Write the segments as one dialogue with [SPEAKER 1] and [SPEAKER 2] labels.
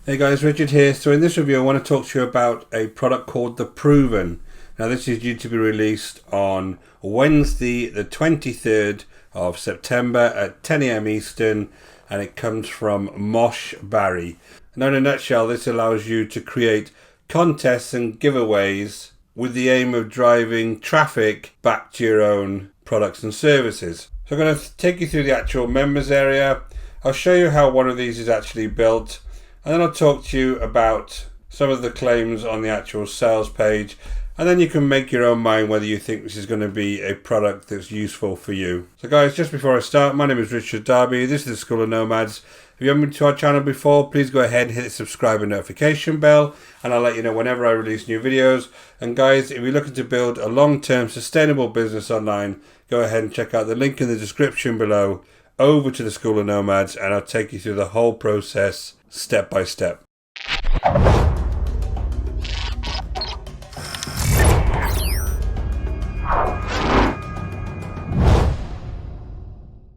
[SPEAKER 1] Hey guys, Richard here. So in this review I want to talk to you about a product called The Proven. Now this is due to be released on Wednesday the 23rd of September at 10 AM Eastern, and it comes from Mosh Barry. Now in a nutshell, this allows you to create contests and giveaways with the aim of driving traffic back to your own products and services. So I'm going to take you through the actual members area. I'll show you how one of these is actually built, and then I'll talk to you about some of the claims on the actual sales page, and then you can make your own mind whether you think this is going to be a product that's useful for you. So guys, just before I start, my name is Richard Darby. This is the School of Nomads. If you haven't been to our channel before, please go ahead and hit the subscribe and notification bell, and I'll let you know whenever I release new videos. And guys, if you're looking to build a long-term sustainable business online, go ahead and check out the link in the description below over to the School of Nomads, and I'll take you through the whole process step by step.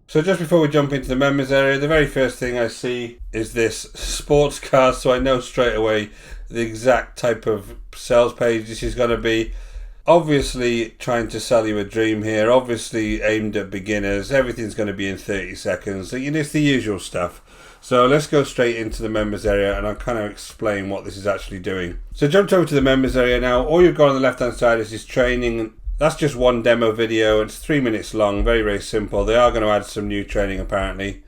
[SPEAKER 1] So just before we jump into the members area, the very first thing I see is this sports car, so I know straight away the exact type of sales page this is going to be. Obviously trying to sell you a dream here, obviously aimed at beginners. Everything's going to be in 30 seconds, so it's the usual stuff. So let's go straight into the members area, and I'll kind of explain what this is actually doing. So jumped over to the members area now. All you've got on the left hand side is this training. That's just one demo video. It's 3 minutes long, very, very simple. They are going to add some new training apparently.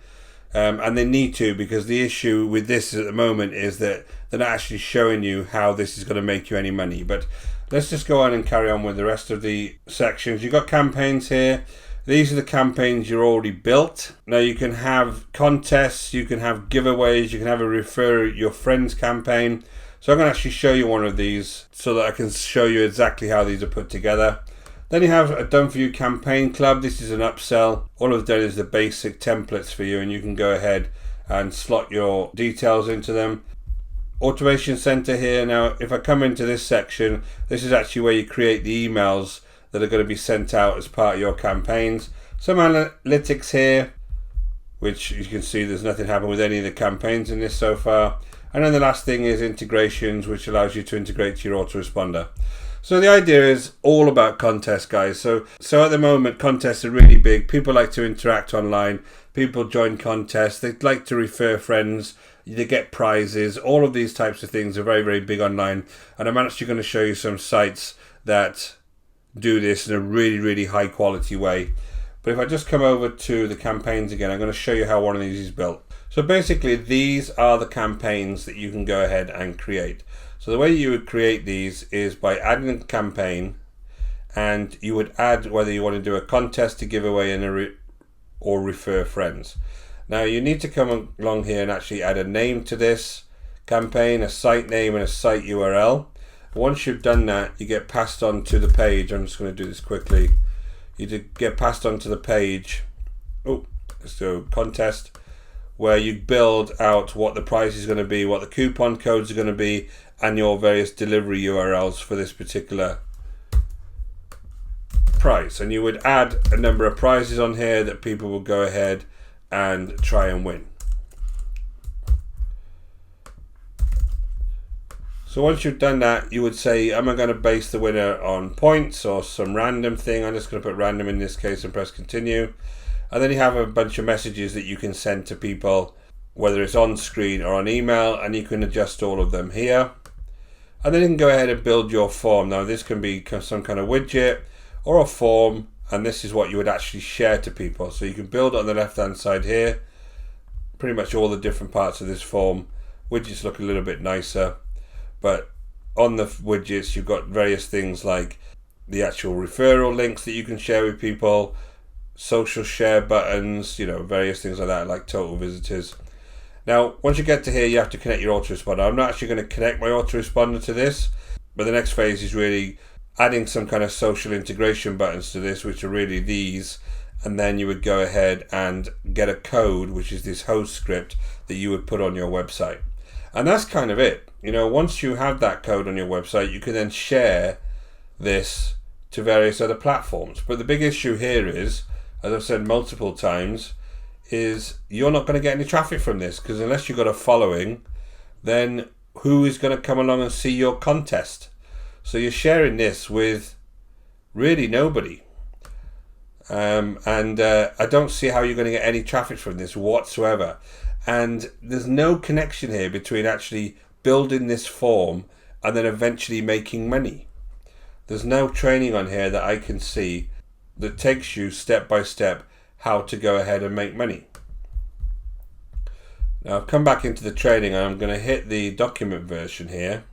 [SPEAKER 1] And they need to, because the issue with this at the moment is that they're not actually showing you how this is going to make you any money. But let's just go on and carry on with the rest of the sections. You've got campaigns here. These are the campaigns you're already built. Now you can have contests, you can have giveaways, you can have a refer your friends campaign. So I'm going to actually show you one of these so that I can show you exactly how these are put together. Then you have a done for you campaign club. This is an upsell. All I've done is the basic templates for you, and you can go ahead and slot your details into them. Automation center here. Now if I come into this section, this is actually where you create the emails that are going to be sent out as part of your campaigns. Some analytics here, which you can see there's nothing happened with any of the campaigns in this so far. And then the last thing is integrations, which allows you to integrate to your autoresponder. So the idea is all about contests, guys. So at the moment, contests are really big. People like to interact online. People join contests. They like to refer friends. They get prizes. All of these types of things are very, very big online. And I'm actually going to show you some sites that do this in a really, really high quality way. But if I just come over to the campaigns again, I'm going to show you how one of these is built. So basically these are the campaigns that you can go ahead and create. So the way you would create these is by adding a campaign, and you would add whether you want to do a contest, a giveaway, and or refer friends. Now you need to come along here and actually add a name to this campaign, a site name and a site URL. Once you've done that, you get passed on to the page. I'm just going to do this quickly. You get passed on to the page. Let's do contest, where you build out what the price is going to be, what the coupon codes are going to be, and your various delivery URLs for this particular price. And you would add a number of prizes on here that people will go ahead and try and win. So once you've done that, you would say, am I going to base the winner on points or some random thing? I'm just going to put random in this case and press continue. And then you have a bunch of messages that you can send to people, whether it's on screen or on email, and you can adjust all of them here. And then you can go ahead and build your form. Now this can be some kind of widget or a form, and this is what you would actually share to people. So you can build it on the left hand side here, pretty much all the different parts of this form. Widgets look a little bit nicer. But on the widgets, you've got various things like the actual referral links that you can share with people, social share buttons, various things like that, like total visitors. Now, once you get to here, you have to connect your autoresponder. I'm not actually going to connect my autoresponder to this, but the next phase is really adding some kind of social integration buttons to this, which are really these. And then you would go ahead and get a code, which is this host script that you would put on your website. And that's kind of it. Once you have that code on your website, you can then share this to various other platforms. But the big issue here is, as I've said multiple times, is you're not going to get any traffic from this, because unless you've got a following, then who is going to come along and see your contest? So you're sharing this with really nobody. I don't see how you're going to get any traffic from this whatsoever. And there's no connection here between actually building this form and then eventually making money. There's no training on here that I can see that takes you step by step how to go ahead and make money. Now I've come back into the training and I'm going to hit the document version here.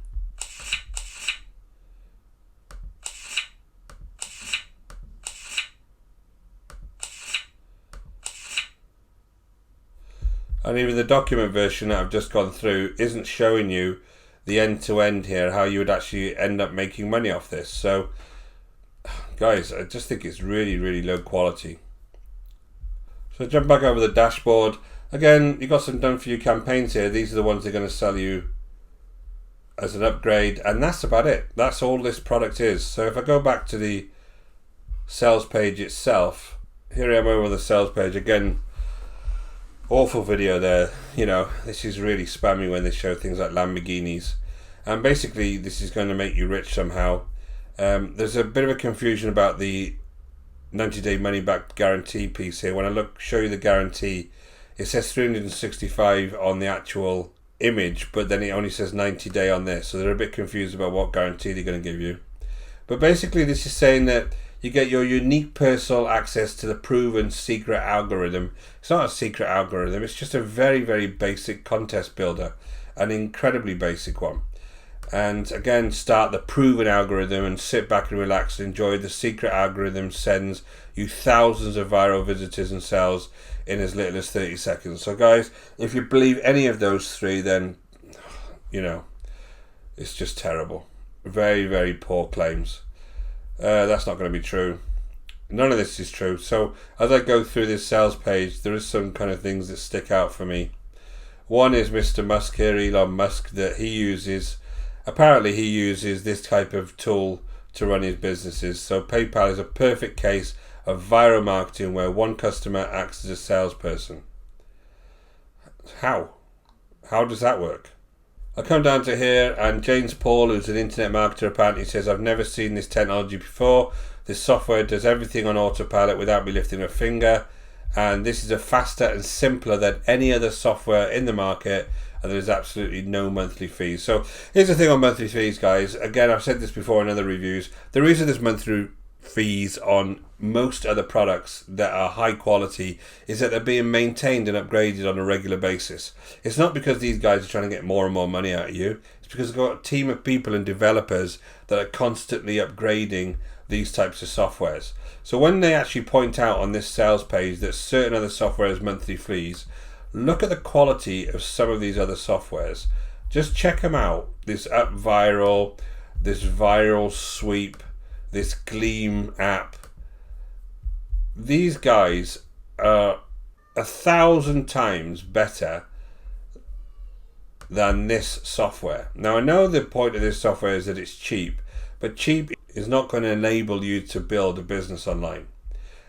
[SPEAKER 1] And even the document version that I've just gone through isn't showing you the end-to-end here, how you would actually end up making money off this. So, guys, I just think it's really, really low quality. So jump back over the dashboard. Again, you've got some done for you campaigns here. These are the ones they're going to sell you as an upgrade. And that's about it. That's all this product is. So if I go back to the sales page itself, here I am over the sales page. Again, awful video there. You know, this is really spammy when they show things like Lamborghinis. And basically, this is going to make you rich somehow. There's a bit of a confusion about the 90-day money-back guarantee piece here. When I show you the guarantee, it says 365 on the actual image, but then it only says 90-day on this. So they're a bit confused about what guarantee they're going to give you. But basically, this is saying that you get your unique personal access to the proven secret algorithm. It's not a secret algorithm, it's just a very, very basic contest builder, an incredibly basic one. And again, start the proven algorithm and sit back and relax and enjoy. The secret algorithm sends you thousands of viral visitors and sales in as little as 30 seconds. So guys, if you believe any of those three, then, you know, it's just terrible. Very, very poor claims. That's not going to be true. None of this is true. So as I go through this sales page, there is some kind of things that stick out for me. One is Mr. Musk here, Elon Musk, that he uses. Apparently he uses this type of tool to run his businesses. So PayPal is a perfect case of viral marketing where one customer acts as a salesperson. How? How does that work? I come down to here and James Paul, who's an internet marketer, apparently says, I've never seen this technology before. This software does everything on autopilot without me lifting a finger. And this is a faster and simpler than any other software in the market. And there's absolutely no monthly fees. So here's the thing on monthly fees, guys. Again, I've said this before in other reviews. The reason there's monthly fees on most other products that are high quality is that they're being maintained and upgraded on a regular basis. It's not because these guys are trying to get more and more money out of you. It's because they've got a team of people and developers that are constantly upgrading these types of softwares. So when they actually point out on this sales page that certain other software has monthly fees, look at the quality of some of these other softwares. Just check them out. This UpViral, this Viral Sweep, this Gleam app. These guys are 1,000 times better than this software. Now I know the point of this software is that it's cheap, but cheap is not going to enable you to build a business online.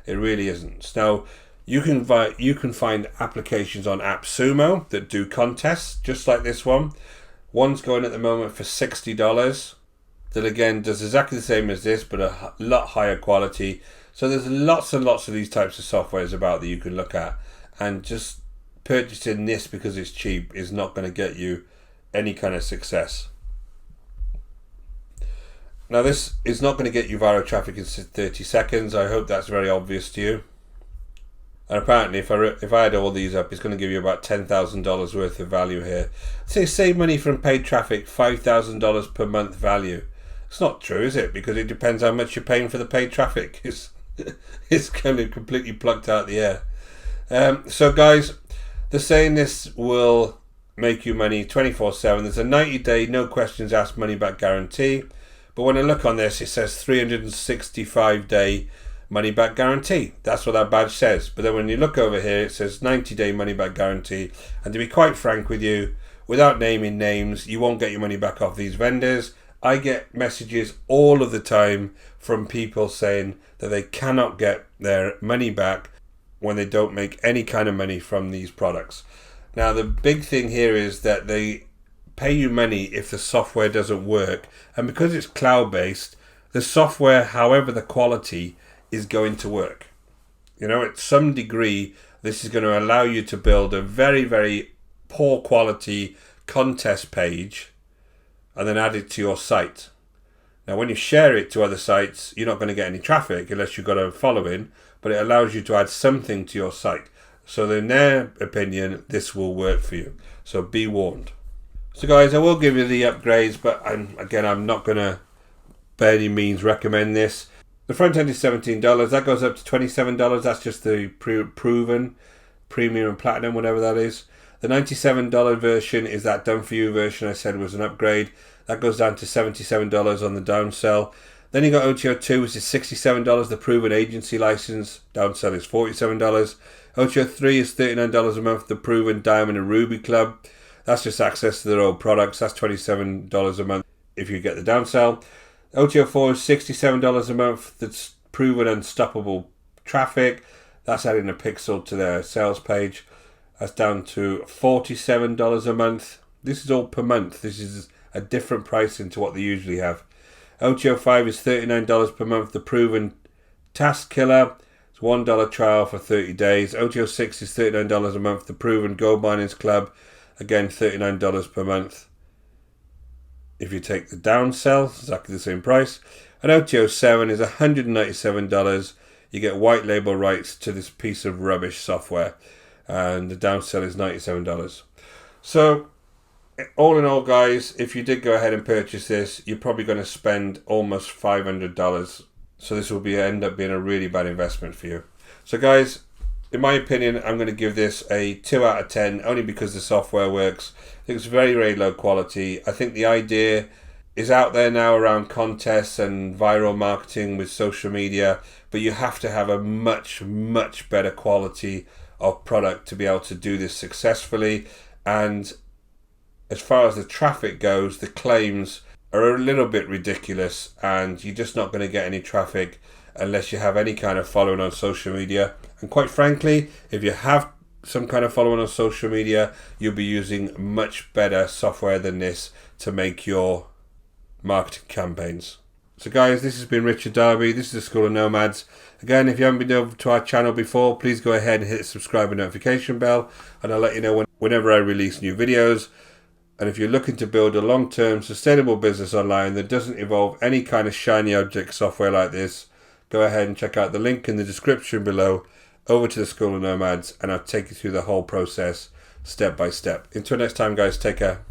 [SPEAKER 1] It really isn't. Now you can find applications on AppSumo that do contests just like this one. One's going at the moment for $60. That again does exactly the same as this, but a lot higher quality. So there's lots and lots of these types of softwares about that you can look at, and just purchasing this because it's cheap is not going to get you any kind of success. Now this is not going to get you viral traffic in 30 seconds. I hope that's very obvious to you. And apparently if I add all these up, it's going to give you about $10,000 worth of value here. So save money from paid traffic, $5,000 per month value. It's not true, is it? Because it depends how much you're paying for the paid traffic. It's kind of completely plucked out the air. So guys, they're saying this will make you money 24/7. There's a 90-day, no questions asked money back guarantee. But when I look on this, it says 365-day money back guarantee. That's what that badge says. But then when you look over here, it says 90-day money back guarantee. And to be quite frank with you, without naming names, you won't get your money back off these vendors. I get messages all of the time from people saying that they cannot get their money back when they don't make any kind of money from these products. Now the big thing here is that they pay you money if the software doesn't work. And because it's cloud-based, the software, however the quality, is going to work. You know, at some degree, this is going to allow you to build a very, very poor quality contest page and then add it to your site. Now, when you share it to other sites, you're not going to get any traffic unless you've got a following, but it allows you to add something to your site. So in their opinion, this will work for you. So be warned. So guys, I will give you the upgrades, but I'm not going to by any means recommend this. The front end is $17. That goes up to $27. That's just the proven premium and platinum, whatever that is. The $97 version is that done for you version I said was an upgrade. That goes down to $77 on the downsell. Then you got OTO 2, which is $67, the proven agency license. Downsell is $47. OTO 3 is $39 a month, the proven Diamond and Ruby Club. That's just access to their old products. That's $27 a month if you get the downsell. OTO 4 is $67 a month. That's proven unstoppable traffic. That's adding a pixel to their sales page. That's down to $47 a month. This is all per month. This is a different pricing to what they usually have. OTO 5 is $39 per month. The proven task killer. It's $1 trial for 30 days. OTO 6 is $39 a month. The proven gold miners club. Again, $39 per month. If you take the downsell, exactly the same price. And OTO 7 is $197. You get white label rights to this piece of rubbish software. And the downsell is $97. So, all in all, guys, if you did go ahead and purchase this, you're probably going to spend almost $500. So this will end up being a really bad investment for you. So, guys, in my opinion, I'm going to give this a 2 out of 10, only because the software works. I think it's very, very low quality. I think the idea is out there now around contests and viral marketing with social media, but you have to have a much, much better quality of product to be able to do this successfully. And as far as the traffic goes, the claims are a little bit ridiculous, and you're just not going to get any traffic unless you have any kind of following on social media. And quite frankly, if you have some kind of following on social media, you'll be using much better software than this to make your marketing campaigns. So guys, this has been Richard Darby. This is the School of Nomads. Again, if you haven't been over to our channel before, please go ahead and hit the subscribe and notification bell, and I'll let you know whenever I release new videos. And if you're looking to build a long-term sustainable business online that doesn't involve any kind of shiny object software like this, go ahead and check out the link in the description below over to the School of Nomads, and I'll take you through the whole process step by step. Until next time, guys, take care.